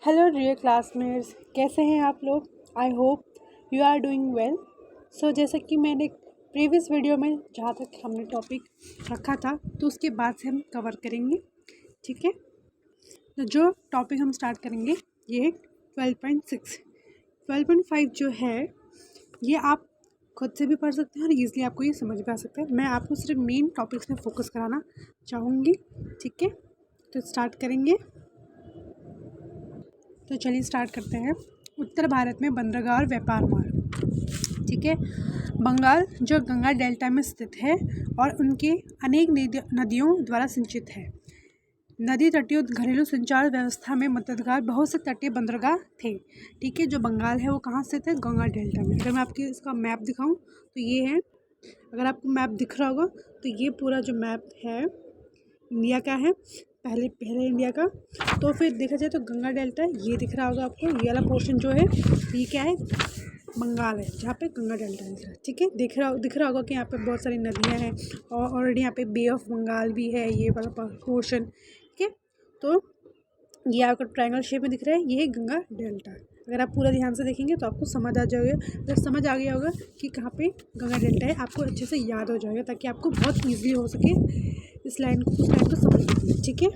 Hello dear classmates, कैसे हैं आप लोग। I hope you are doing well. जैसे कि मैंने प्रीवियस वीडियो में जहाँ तक हमने टॉपिक रखा था तो उसके बाद से हम कवर करेंगे। ठीक है, तो जो टॉपिक हम स्टार्ट करेंगे ये है 12.6। 12.5 जो है ये आप खुद से भी पढ़ सकते हैं और ईज़िली आपको ये समझ में आ सकता है। मैं आपको सिर्फ मेन टॉपिक्स में फोकस कराना चाहूँगी। ठीक है, तो स्टार्ट करेंगे। तो चलिए स्टार्ट करते हैं। उत्तर भारत में बंदरगाह और व्यापार मार्ग। ठीक है, बंगाल जो गंगा डेल्टा में स्थित है और उनके अनेक नदियों द्वारा सिंचित है। नदी तटीय घरेलू संचार व्यवस्था में मददगार बहुत से तटीय बंदरगाह थे। ठीक है, जो बंगाल है वो कहाँ स्थित है, गंगा डेल्टा में। अगर मैं आपको इसका मैप दिखाऊं तो ये है, अगर आपको मैप दिख रहा होगा तो ये पूरा जो मैप है इंडिया का है, पहले इंडिया का। तो फिर देखा जाए तो गंगा डेल्टा ये दिख रहा होगा आपको, ये वाला पोर्शन जो है ये क्या है, बंगाल है, जहाँ पे गंगा डेल्टा दिख रहा है। ठीक है, दिख रहा होगा कि यहाँ पे बहुत सारी नदियाँ हैं और ऑलरेडी यहाँ पे बे ऑफ बंगाल भी है, ये वाला पोर्शन। ठीक है, तो ये आपको ट्रायंगल शेप में दिख रहा है, ये है गंगा डेल्टा। अगर आप पूरा ध्यान से देखेंगे तो आपको समझ आ जाएगा, जब समझ आ गया होगा कि कहाँ पे गंगा डेल्टा है, आपको अच्छे से याद हो जाएगा ताकि आपको बहुत ईजी हो सके उस लाइन को समझना। ठीक है,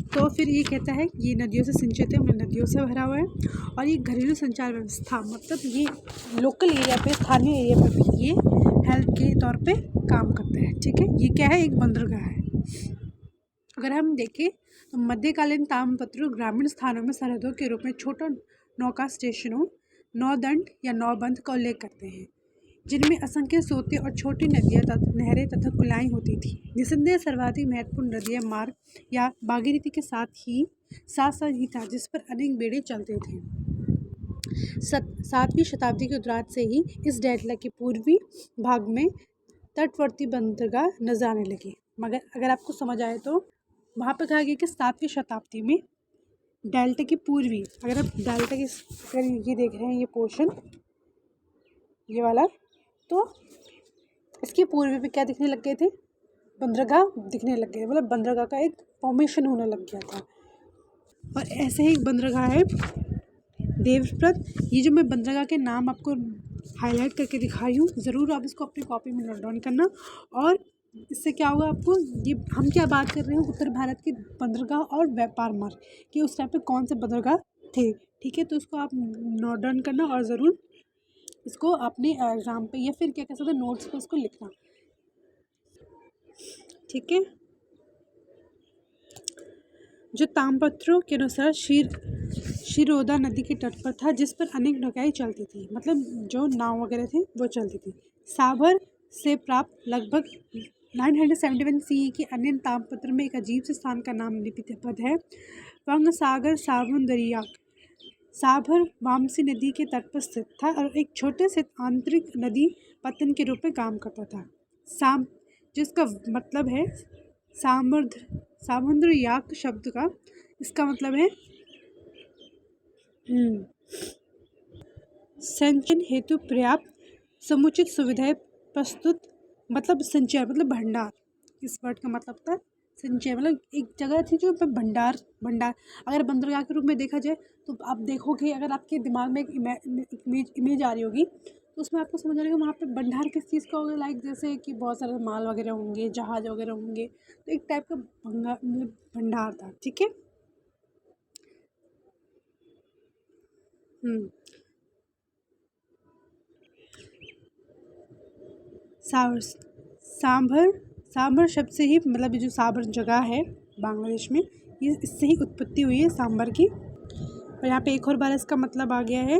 तो फिर ये कहता है ये नदियों से सिंचित है, मतलब नदियों से भरा हुआ है। और ये घरेलू संचार व्यवस्था, मतलब ये लोकल एरिया पे, स्थानीय एरिया पर भी ये हेल्प के तौर पे काम करता है। ठीक है, ये क्या है, एक बंदरगाह है। अगर हम देखें तो मध्यकालीन ताम्रपत्र ग्रामीण स्थानों में सरहदों के रूप में छोटे नौका स्टेशनों, नौदंड या नौबंद का उल्लेख करते हैं, जिनमें असंख्य सोते और छोटी नदियाँ नहरें तथा कुलाएं होती थी। निसंदेह सर्वाधिक महत्वपूर्ण नदियाँ मार्ग या भागीरथी के साथ साथ ही था, जिस पर अनेक बेड़े चलते थे। 7वीं शताब्दी के उत्तरार्ध से ही इस डेल्टा के पूर्वी भाग में तटवर्ती बंदरगाह नजर आने लगे। मगर अगर आपको समझ आए तो वहाँ पर कहा गया कि 7वीं शताब्दी में डेल्टा की पूर्वी, अगर आप डेल्टा की अगर ये देख रहे हैं ये पोर्शन, ये वाला, तो इसके पूर्वी पे क्या दिखने लग गए थे, बंदरगाह दिखने लग गए, मतलब बंदरगाह का एक फॉर्मेशन होने लग गया था। और ऐसे ही एक बंदरगाह है देवप्रद। ये जो मैं बंदरगाह के नाम आपको हाईलाइट करके दिखाई हूँ, ज़रूर आप इसको अपनी कॉपी में नोट डाउन करना। और इससे क्या होगा आपको, ये हम क्या बात कर रहे हैं, उत्तर भारत के बंदरगाह और व्यापार मार्ग कि उस टाइम पे कौन से बंदरगाह थे। ठीक है, तो इसको आप नोट डाउन करना और ज़रूर इसको अपने एग्ज़ाम पे या फिर क्या कह सकते हैं नोट्स पे इसको लिखना। ठीक है, जो ताम्रपत्रों के अनुसार शिरोदा नदी के तट पर था, जिस पर अनेक नौकाएं चलती थी, मतलब जो नाव वगैरह थी वो चलती थी। साभर से प्राप्त लगभग 971 CE के अन्य ताम्रपत्र में एक अजीब से स्थान का नाम लिपिबद्ध है, वंग सागर सामुंदरिया। साभर वामसी नदी के तट पर स्थित था और एक छोटे से आंतरिक नदी पत्तन के रूप में काम करता था। जिसका मतलब है सामुद्र याक शब्द का इसका मतलब है संचयन हेतु पर्याप्त समुचित सुविधाएं प्रस्तुत, मतलब संचय मतलब भंडार। इस वर्ड का मतलब था संचय, मतलब एक जगह थी जो भंडार। अगर बंदरगाह के रूप में देखा जाए तो आप देखोगे, अगर आपके दिमाग में एक इमेज आ रही होगी तो उसमें आपको समझ आ रहा है वहाँ पे भंडार किस चीज़ का होगा, लाइक जैसे कि बहुत सारे माल वगैरह होंगे, जहाज वगैरह होंगे, तो एक टाइप का भंडार था। ठीक है, सांभर शब्द से ही, मतलब ये जो सांभर जगह है बांग्लादेश में, ये इससे ही उत्पत्ति हुई है सांभर की। और यहाँ पे एक और बार इसका मतलब आ गया है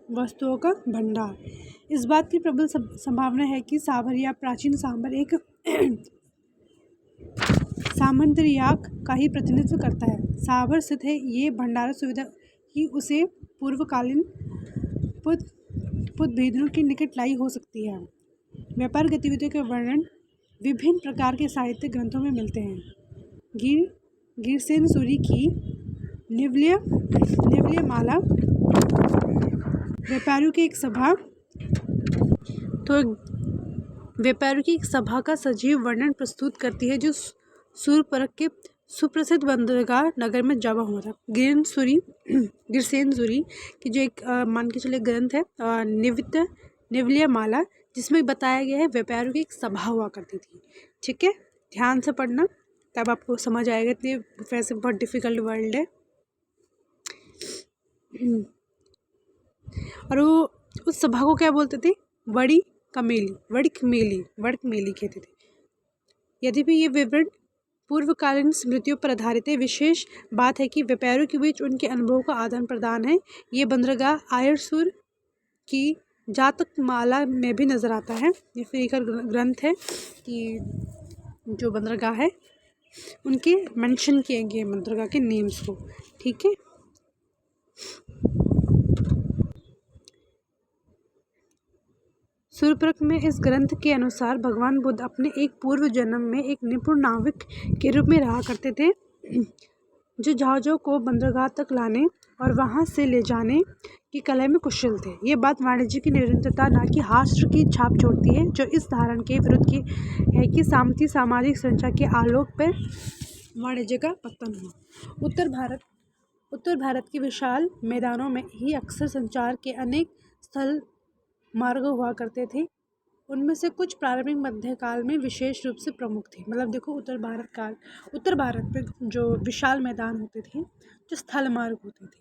वस्तुओं का भंडार। इस बात की प्रबल संभावना है कि सांभर या प्राचीन सांभर एक सामंतरियाक का ही प्रतिनिधित्व करता है। सांभर स्थित है ये भंडार सुविधा ही उसे पूर्वकालीन पुतभेदों के निकट लाई हो सकती है। व्यापार गतिविधियों के वर्णन विभिन्न प्रकार के साहित्य ग्रंथों में मिलते हैं। गिरसेन सूरी की निवल्य माला व्यापारियों की एक सभा का सजीव वर्णन प्रस्तुत करती है, जो सूर्यपरख के सुप्रसिद्ध बंदरगाह नगर में जमा हुआ था। गिरसेन सूरी की जो एक मान के चले ग्रंथ है निवलिया माला, जिसमें बताया गया है व्यापारियों की एक सभा हुआ करती थी। ठीक है, ध्यान से पढ़ना तब आपको समझ आएगा। इतनी वैसे बहुत डिफिकल्ट वर्ल्ड है। और वो उस सभा को क्या बोलते थे? वड़ी कमेली कहते थे। यद्यपि ये विवरण पूर्वकालीन स्मृतियों पर आधारित है, विशेष बात है कि व्यापारियों के बीच उनके अनुभवों का आदान प्रदान है। ये बंदरगाह आयरसूर की जातक माला में भी नज़र आता है। ये फिर एक ग्रंथ है कि जो बंदरगाह है उनके मेंशन किए गए बंदरगाह के नेम्स को। ठीक है, सूर्यप्रक में इस ग्रंथ के अनुसार भगवान बुद्ध अपने एक पूर्व जन्म में एक निपुण नाविक के रूप में रहा करते थे, जो जहाज़ों को बंदरगाह तक लाने और वहां से ले जाने की कला में कुशल थे। ये बात वाणिज्य की निरंतरता न कि हास्त्र की छाप छोड़ती है, जो इस धारणा के विरुद्ध की है कि सामाजिक संरचना के आलोक पर वाणिज्य का पतन हुआ। उत्तर भारत के विशाल मैदानों में ही अक्सर संचार के अनेक स्थल मार्ग हुआ करते थे। उनमें से कुछ प्रारंभिक मध्यकाल में विशेष रूप से प्रमुख थे। मतलब देखो, उत्तर भारत में जो विशाल मैदान होते थे, जो स्थल मार्ग होते थे,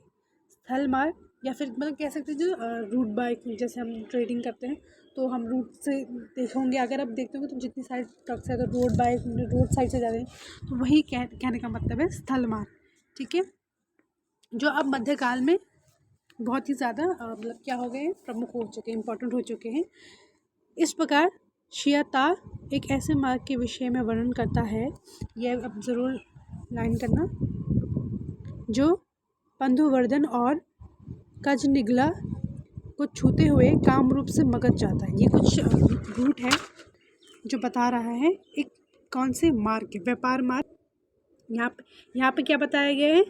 स्थल मार्ग या फिर मतलब कह सकते हैं जो रूट बाइक, जैसे हम ट्रेडिंग करते हैं तो हम रूट से देखोगे, अगर आप देखते होंगे तो जितनी साइड ट्रक से अगर रोड साइड से जा रहे हैं तो वही कहने का मतलब है स्थल मार्ग। ठीक है, जो अब मध्यकाल में बहुत ही ज़्यादा मतलब क्या हो गए, प्रमुख हो चुके हैं, इंपॉर्टेंट हो चुके हैं। इस प्रकार शियाता एक ऐसे मार्ग के विषय में वर्णन करता है, यह अब ज़रूर लाइन करना, जो पंधुवर्धन और कजनिगला को छूते हुए काम रूप से मगध जाता है। ये कुछ रूट है जो बता रहा है एक कौन से मार्ग के, व्यापार मार्ग। यहाँ पे क्या बताया गया है?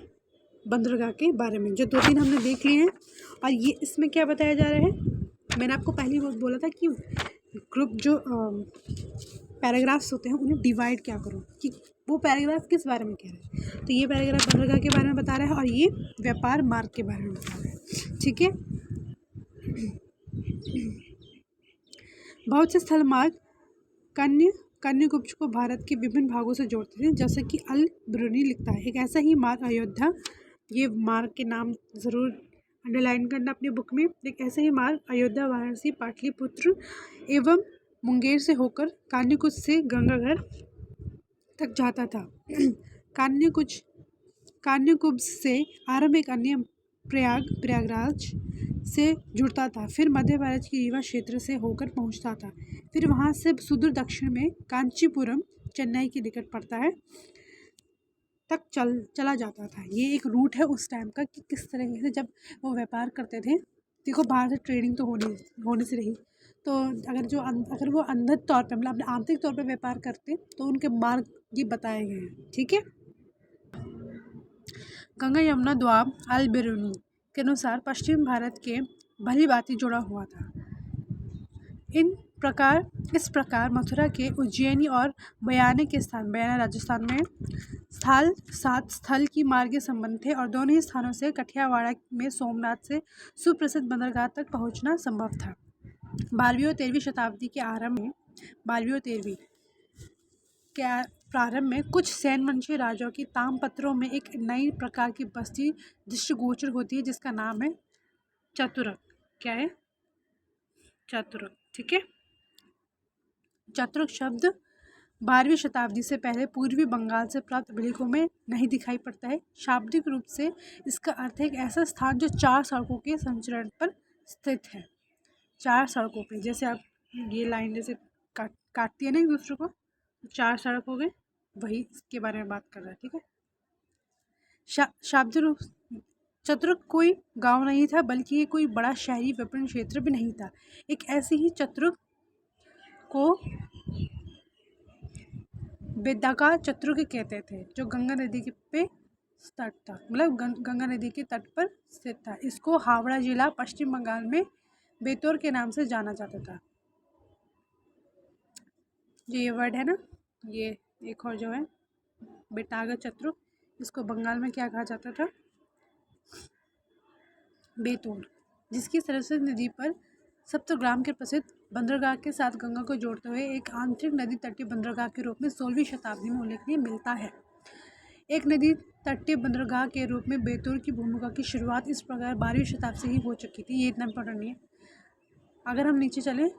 बंदरगाह के बारे में, जो 2-3 हमने देख लिए हैं। और ये इसमें क्या बताया जा रहा है? मैंने आपको पहले ही बोला था कि ग्रुप जो पैराग्राफ्स होते हैं उन्हें डिवाइड क्या करो कि वो पैराग्राफ किस बारे में कह रहे हैं। तो ये पैराग्राफ बंदरगाह के बारे में बता रहा है और ये व्यापार मार्ग के बारे में बता रहा है। ठीक है, बहुत से स्थल मार्ग कन्याकुब्ज को भारत के विभिन्न भागों से जोड़ते थे, जैसे कि अल ब्रूनी लिखता है। एक ऐसा ही मार्ग अयोध्या, ये मार्ग के नाम ज़रूर अंडरलाइन करना अपनी बुक में। एक ऐसा ही मार्ग अयोध्या, वाराणसी, पाटलिपुत्र एवं मुंगेर से होकर कन्याकुब्ज से गंगाघर तक जाता था। कन्याकुब्ज से आरंभ एक अन्य प्रयागराज से जुड़ता था, फिर मध्य भारत के रीवा क्षेत्र से होकर पहुंचता था, फिर वहां से सुदूर दक्षिण में कांचीपुरम, चेन्नई के निकट पड़ता है, तक चला जाता था। ये एक रूट है उस टाइम का कि किस तरीके से जब वो व्यापार करते थे। देखो, बाहर से ट्रेडिंग तो होने से रही, तो अगर वो अंधर तौर पे मतलब अपने आंतरिक तौर पे व्यापार करते तो उनके मार्ग ये बताए गए हैं। ठीक है, गंगा यमुना द्वाब अल बिरूनी के अनुसार पश्चिम भारत के भली भांति जुड़ा हुआ था। इस प्रकार मथुरा के उज्जैनी और बयाना के स्थान, बयाना राजस्थान में स्थल की मार्ग संबंध थे, और दोनों ही स्थानों से कठियावाड़ा में सोमनाथ से सुप्रसिद्ध बंदरगाह तक पहुंचना संभव था। 12वीं और 13वीं शताब्दी के आरंभ में 12वीं और 13वीं के प्रारंभ में कुछ सैनवंशी राजाओं की तामपत्रों में एक नई प्रकार की बस्ती दृष्टिगोचर होती है, जिसका नाम है चतुरक। क्या है? चतुरक। ठीक है, चतुरक शब्द 12वीं शताब्दी से पहले पूर्वी बंगाल से प्राप्त अभिलेखों में नहीं दिखाई पड़ता है। शाब्दिक रूप से इसका अर्थ है एक ऐसा स्थान जो 4 सड़कों के संचरण पर स्थित है। 4 सड़कों पे, जैसे आप ये लाइन जैसे काटती है ना एक दूसरे को, 4 सड़क हो गए, वही इसके बारे में बात कर रहा है। ठीक है, शाब्दिक रूप चतुरक कोई गांव नहीं था, बल्कि ये कोई बड़ा शहरी विपणन क्षेत्र भी नहीं था। एक ऐसे ही चतुरक को बेदाका चतुर्क कहते थे, जो गंगा नदी के पे तट था, मतलब गंगा नदी के तट पर स्थित था। इसको हावड़ा जिला पश्चिम बंगाल में बेतौर के नाम से जाना जाता था। जो ये वर्ड है ना, ये एक और जो है बेटागा चतुर, इसको बंगाल में क्या कहा जाता था, बेतूर, जिसकी सरस्वती नदी पर सप्तग्राम के प्रसिद्ध बंदरगाह के साथ गंगा को जोड़ते हुए एक आंतरिक नदी तटीय बंदरगाह के रूप में 16वीं शताब्दी में उल्लेखनीय मिलता है। एक नदी तटीय बंदरगाह के रूप में बेतूर की भूमिका की शुरुआत इस प्रकार 12वीं शताब्दी से ही हो चुकी थी। ये इतना इम्पोर्टेंट नहीं है। अगर हम नीचे चलें,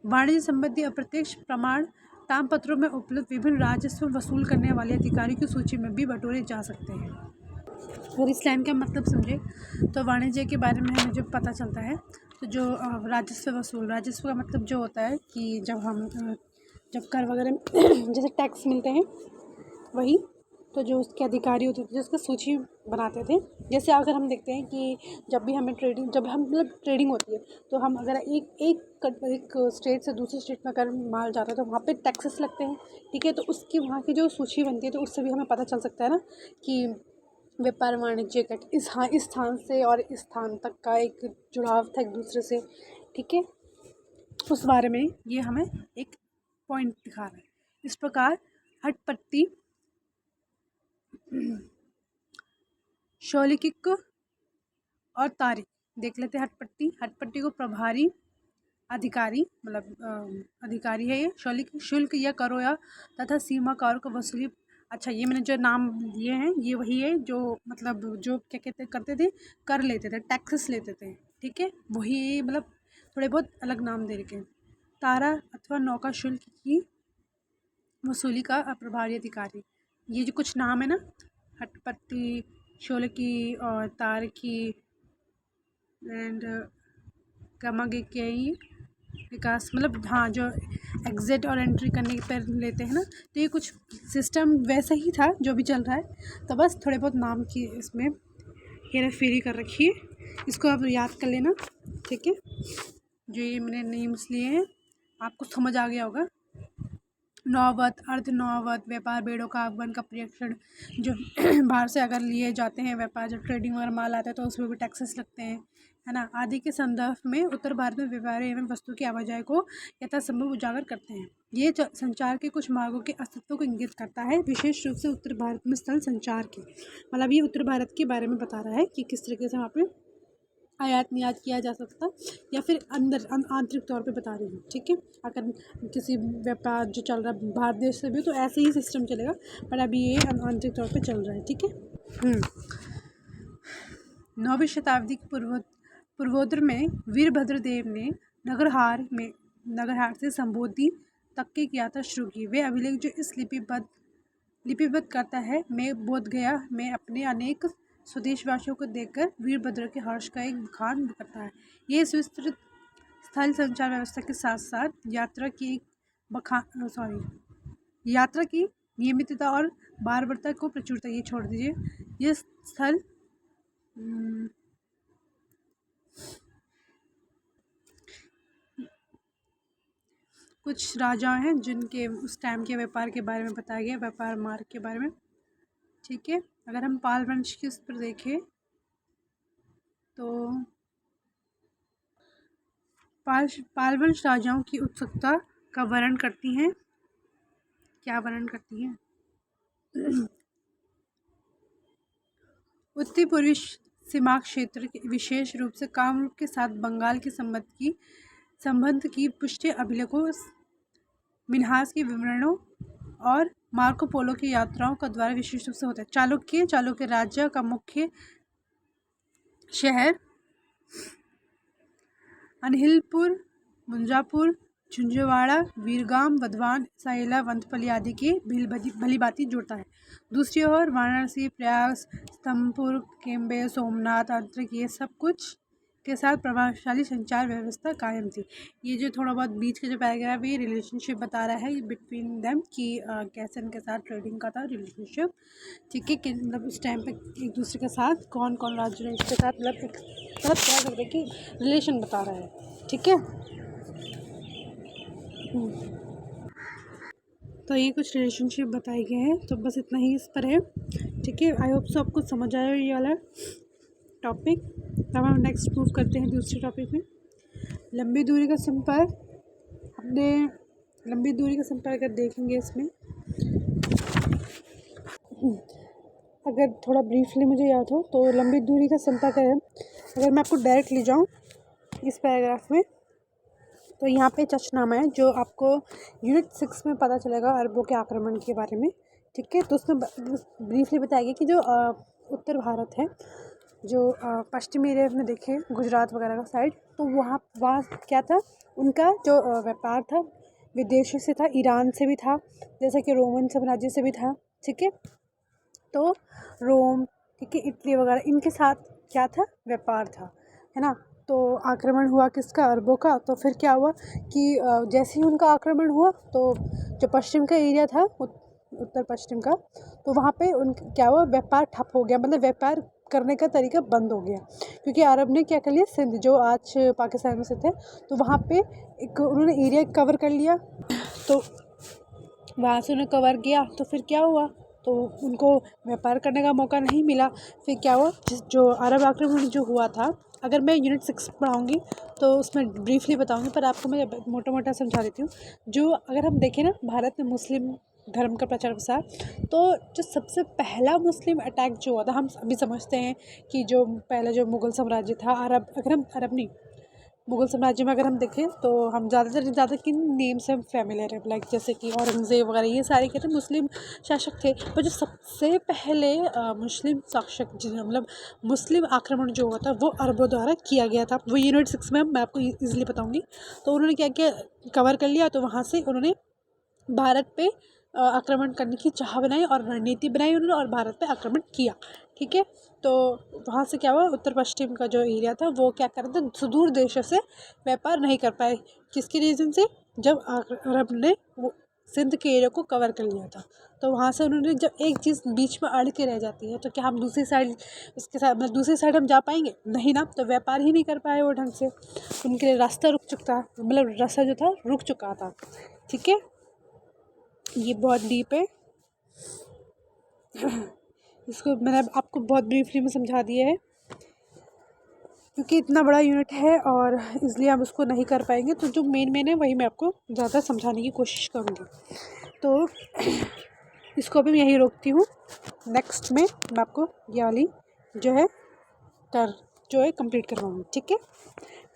वाणिज्य संबंधी अप्रत्यक्ष प्रमाण तामपत्रों में उपलब्ध विभिन्न राजस्व वसूल करने वाले अधिकारियों की सूची में भी बटोरे जा सकते हैं। अगर इस लाइन का मतलब समझे तो वाणिज्य के बारे में हमें जब पता चलता है तो जो राजस्व का मतलब जो होता है कि जब कर वगैरह जैसे टैक्स मिलते हैं वही, तो जो उसके अधिकारी होते थे जिसका सूची बनाते थे। जैसे अगर हम देखते हैं कि जब हम मतलब ट्रेडिंग होती है तो हम अगर एक स्टेट से दूसरे स्टेट में अगर माल जाता है तो वहाँ पे टैक्सेस लगते हैं, ठीक है। तो उसकी वहाँ की जो सूची बनती है तो उससे भी हमें पता चल सकता है ना कि व्यापार वाणिज्य का इस स्थान से और इस स्थान तक का एक जुड़ाव था एक दूसरे से, ठीक है। उस बारे में ये हमें एक पॉइंट दिखा रहा है। इस प्रकार हटपट्टी, शौलिकिक और तारिक देख लेते हैं। हटपट्टी को प्रभारी अधिकारी मतलब अधिकारी है ये। शौलिक शुल्क या करो या तथा सीमाकारों को वसूली। अच्छा, ये मैंने जो नाम लिए हैं ये वही है जो मतलब जो क्या करते थे, कर लेते थे, टैक्सेस लेते थे, ठीक है। वही मतलब थोड़े बहुत अलग नाम दे रखे हैं। तारा अथवा नौका शुल्क की वसूली का प्रभारी अधिकारी, ये जो कुछ नाम है ना, हटपट्टी, शौलिकी और तारकी एंड गमागेकई विकास, मतलब हाँ जो एग्ज़िट और एंट्री करने पर लेते हैं ना, तो ये कुछ सिस्टम वैसा ही था जो भी चल रहा है। तो बस थोड़े बहुत नाम की इसमें हेरा फेरी कर रखी है, इसको आप याद कर लेना, ठीक है। जो ये मैंने नेम्स लिए हैं आपको समझ आ गया होगा। नौवत, अर्ध नौवत व्यापार, बेड़ों का आगमन का प्रेक्षण, जो बाहर से अगर लिए जाते हैं व्यापार, जब ट्रेडिंग वगैरह माल आता है तो उसमें भी टैक्सेस लगते हैं, है ना, आदि के संदर्भ में उत्तर भारत में व्यापार एवं वस्तु की आवाजाही को यथासंभव उजागर करते हैं। ये संचार के कुछ मार्गों के अस्तित्व को इंगित करता है, विशेष रूप से उत्तर भारत में स्थल संचार के, मतलब ये उत्तर भारत के बारे में बता रहा है कि किस तरीके से वहाँ पे आयात निर्यात किया जा सकता, या फिर अंदर आंतरिक तौर पे बता रही हूँ, ठीक है। अगर किसी व्यापार जो चल रहा है भारत देश से भी तो ऐसे ही सिस्टम चलेगा, पर अभी ये आंतरिक तौर पे चल रहा है, ठीक है। 9वीं शताब्दी के पूर्वोत्तर में वीरभद्र देव ने नगरहार से संबोधि तक की यात्रा शुरू की। वे अभिलेख जो इस लिपिबद्ध करता है में बोधगया में अपने अनेक स्वदेशवासियों को देखकर वीरभद्र के हर्ष का एक बखान करता है। ये विस्तृत स्थल संचार व्यवस्था के साथ साथ यात्रा की नियमितता और बारबरता को प्रचुरता, ये छोड़ दीजिए। ये स्थल कुछ राजा हैं जिनके उस टाइम के व्यापार के बारे में बताया गया, व्यापार मार्ग के बारे में, ठीक है। अगर हम पाल वंश के उस पर देखें तो पाल वंश राजाओं की उत्सुकता का वर्णन करती हैं। क्या वर्णन करती हैं? उत्तरी पूर्वी सीमा क्षेत्र के विशेष रूप से कामरूप के साथ बंगाल के संबंध की पुष्टि अभिलेखों, मिन्हास के विवरणों और मार्को पोलो की यात्राओं का द्वारा विशेष रूप से होता है। चालुक्य राज्य का मुख्य शहर अनहिलपुर, मुंजापुर, झुंझुवाड़ा, वीरगाम, वधवान, साइला, वंथपली आदि के भलीभांति जुड़ता है। दूसरी ओर वाराणसी, प्रयाग, स्तंभपुर, केम्बे, सोमनाथ, अंतरिक, ये सब कुछ के साथ प्रभावशाली संचार व्यवस्था कायम थी। ये जो थोड़ा बहुत बीच के जो पैराग्राफ है ये रिलेशनशिप बता रहा है बिटवीन देम कि कैसे इनके साथ ट्रेडिंग का था रिलेशनशिप, ठीक है। कि मतलब उस टाइम पे एक दूसरे के साथ कौन कौन राज्य इसके साथ मतलब क्या करते हैं कि रिलेशन बता रहा है, ठीक है। तो ये कुछ रिलेशनशिप बताए गए हैं, तो बस इतना ही इस पर है, ठीक है। आई होप सो आपको समझ आया ये वाला टॉपिक। तब हम नेक्स्ट मूव करते हैं दूसरे टॉपिक में, लंबी दूरी का संपर्क। लंबी दूरी का संपर्क अगर देखेंगे इसमें अगर थोड़ा ब्रीफली मुझे याद हो तो लंबी दूरी का संपर्क है, अगर मैं आपको डायरेक्ट ले जाऊँ इस पैराग्राफ में, तो यहाँ पे चचनामा है जो आपको यूनिट 6 में पता चलेगा अरबों के आक्रमण के बारे में। ठीक है, तो उसमें ब्रीफली बताया गया कि जो उत्तर भारत है, जो पश्चिमी एरिया में देखें गुजरात वगैरह का साइड, तो वहाँ क्या था, उनका जो व्यापार था विदेशों से था, ईरान से भी था, जैसे कि रोमन साम्राज्य से भी था। ठीक है, तो रोम, ठीक है, इटली वगैरह इनके साथ क्या था, व्यापार था, है ना। तो आक्रमण हुआ किसका, अरबों का। तो फिर क्या हुआ कि जैसे ही उनका आक्रमण हुआ तो जो पश्चिम का एरिया था, उत्तर पश्चिम का, तो वहाँ पे क्या हुआ, व्यापार ठप हो गया, मतलब व्यापार करने का तरीका बंद हो गया, क्योंकि अरब ने क्या कर लिया, सिंध जो आज पाकिस्तान में स्थित है, तो वहाँ पे एक उन्होंने एरिया कवर कर लिया। तो वहाँ से उन्हें कवर किया, तो फिर क्या हुआ, तो उनको व्यापार करने का मौका नहीं मिला। फिर क्या हुआ, जो अरब आक्रमण जो हुआ था, अगर मैं यूनिट 6 पढ़ाऊँगी तो उसमें ब्रीफली बताऊँगी, पर आपको मैं मोटा मोटा समझा देती हूँ। जो अगर हम देखें ना, भारत में मुस्लिम धर्म का प्रचार प्रसार, तो जो सबसे पहला मुस्लिम अटैक जो हुआ था, हम अभी समझते हैं कि जो पहला जो मुग़ल साम्राज्य था, अरब नहीं, मुग़ल साम्राज्य में अगर हम देखें तो हम ज़्यादा किन नेम से हम फैमिलियर हैं, लाइक जैसे कि औरंगज़ेब वगैरह, ये सारे क्या थे, मुस्लिम शासक थे। पर जो सबसे पहले मुस्लिम शासक मतलब मुस्लिम आक्रमण जो हुआ था वो अरबों द्वारा किया गया था। वो यूनिट 6 में मैं आपको ईजिली बताऊँगी। तो उन्होंने क्या किया, कवर कर लिया, तो वहाँ से उन्होंने भारत पे आक्रमण करने की चाह बनाई और रणनीति बनाई उन्होंने, और भारत पे आक्रमण किया। ठीक है, तो वहाँ से क्या हुआ, उत्तर पश्चिम का जो एरिया था वो क्या कर रहे थे, सुदूर देशों से व्यापार नहीं कर पाए। किसकी रीज़न से, जब अरब ने वो सिंध के एरिया को कवर कर लिया था। तो वहाँ से उन्होंने, जब एक चीज़ बीच में अड़ के रह जाती है, तो क्या हम दूसरी साइड उसके साथ, मतलब दूसरी साइड हम जा पाएंगे नहीं ना, तो व्यापार ही नहीं कर पाए वो ढंग से, उनके लिए रास्ता रुक चुका, मतलब रास्ता जो था रुक चुका था। ठीक है, ये बहुत डीप है इसको मैंने आपको बहुत ब्रीफली में समझा दिया है, क्योंकि इतना बड़ा यूनिट है और इसलिए हम उसको नहीं कर पाएंगे। तो जो मेन है वही मैं आपको ज़्यादा समझाने की कोशिश करूँगी। तो इसको भी मैं यहीं रोकती हूँ। नेक्स्ट में मैं आपको ये वाली जो है कंप्लीट करवाऊँगी। ठीक है,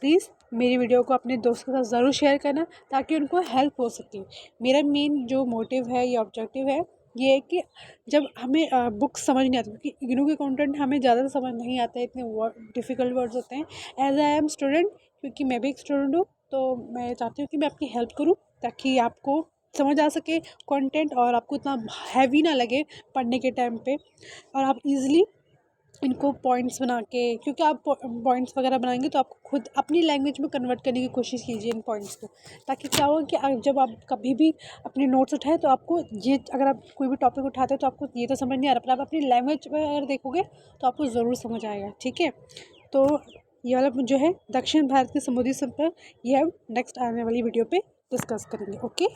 प्लीज़ मेरी वीडियो को अपने दोस्तों के साथ ज़रूर शेयर करना, ताकि उनको हेल्प हो सके। मेरा मेन जो मोटिव है, ये ऑब्जेक्टिव है, ये है कि जब हमें बुक्स समझ नहीं आती, क्योंकि इग्नू के कंटेंट हमें ज़्यादा समझ नहीं आता है, इतने डिफ़िकल्ट वर्ड्स होते हैं। एज आई एम स्टूडेंट, क्योंकि मैं भी एक स्टूडेंट हूँ, तो मैं चाहती हूँ कि मैं आपकी हेल्प करूँ, ताकि आपको समझ आ सके कंटेंट, और आपको इतना हैवी ना लगे पढ़ने के टाइम पे, और आप इजीली इनको पॉइंट्स बना के, क्योंकि आप पॉइंट्स वगैरह बनाएंगे तो आपको खुद अपनी लैंग्वेज में कन्वर्ट करने की कोशिश कीजिए इन पॉइंट्स को, ताकि क्या हो कि जब आप कभी भी अपने नोट्स उठाएं तो आपको ये, अगर आप कोई भी टॉपिक उठाते हैं तो आपको ये तो समझ नहीं आ रहा, पर आप अपनी लैंग्वेज में अगर देखोगे तो आपको ज़रूर समझ आएगा। ठीक है, तो ये वाला जो है दक्षिण भारत के समुद्री संपर्क, ये हम नेक्स्ट आने वाली वीडियो पर डिस्कस करेंगे। ओके।